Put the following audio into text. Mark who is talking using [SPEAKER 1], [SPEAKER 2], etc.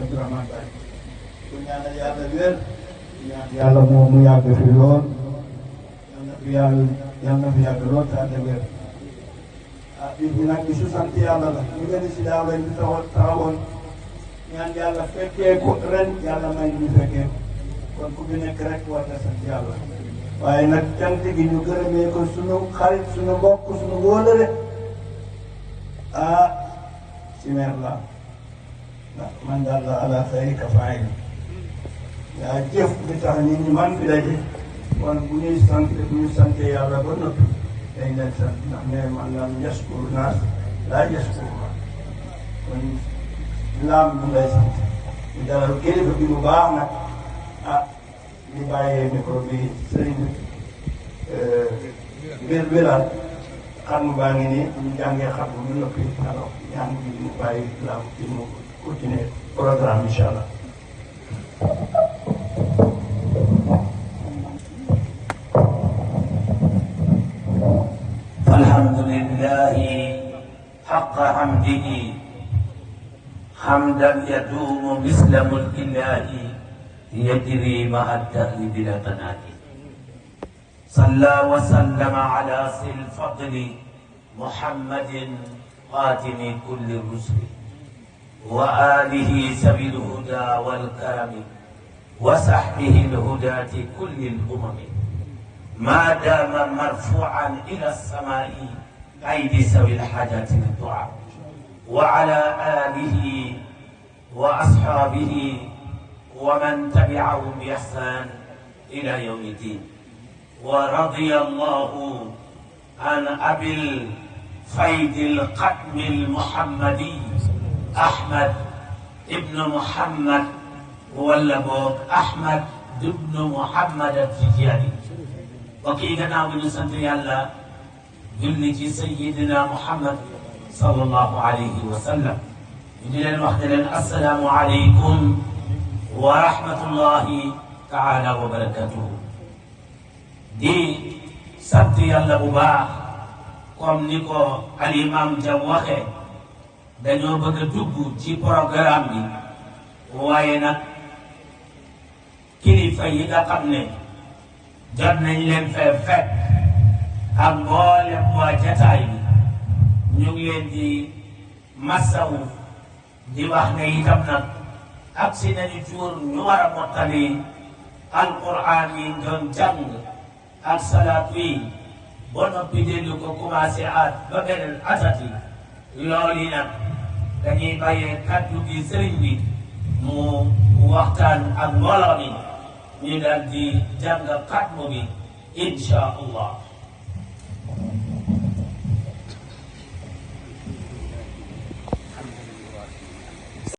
[SPEAKER 1] Abdourahmane Baye ku ñaanal yàlla wér ñaan yàlla moo mu yàgg fi lool yal na fi yàgg lool te ànd wér bis bi nag bisu sant yàlla la ñu gën si daaw ren bi taxawoon ñaan yàlla fekkee ko ren yàlla may ñu fekkee kon ku fi nekk rek war na sant yàlla waaye nag cant gi ñu gërëmee ko sunu xarit sunu mbokk sunu wóolare si meer la ndax man daal la ala xayri ka faay yaa jëf bi tax nit ñi man fi daje kon bu ñuy sant bu ñu sante yàlla ba noppi dañ leen sant ndax ne man lam yaskuru naas laa yaskuru ma kon laam bu lay sant ñu dalal kilifa bi bu baax nag di bàyyee micro bi sëriñ mbir bilal xam baa ngi nii ñu jàngee xam bu ñu noppi alors ñaan bi mu bàyyi laam ci mu continuer programme incha allah
[SPEAKER 2] الحمد لله حق حمده حمدا يدوم مثل ملك الله يجري مع الدهر بلا تنادي صلى وسلم على سي الفضل محمد خاتم كل الرسل وآله سبيل الهدى والكرم وصحبه الهداة كل الأمم ما دام مرفوعا إلى السماء أيدي سوي الحاجات للدعاء وعلى آله وأصحابه ومن تبعهم بإحسان إلى يوم الدين ورضي الله عن أبي الفيض القدم المحمدي أحمد ابن محمد ولا بوك أحمد ابن محمد التجاني وكي gannaaw bi ñu sant yàlla julli ci sayyidina Muhammad sallallahu alayhi wa sallam ñu di leen wax ne leen assalaamu aleykum wa rahmatullahi taala wa barakatuhu di sant yàlla bu baax comme ni ko alimam Jam waxee dañoo bëgg a dugg ci programme bi waaye nag kilifa yi nga xam ne jot nañ leen fee fekk ak mboolem waa jataay bi ñu ngi leen di masawu di wax ne itam nag ak si nañu cuur ñu war a mottali alquran yi doon jàng ak salaat wi ba noppi dellu ko commencé at ba beneen atati loolu yi nag dañuy bàyyee kaddu gi sëriñ bi mu waxtaan ak mbooloo mi ñu daal di jàng xatmu bi insha allah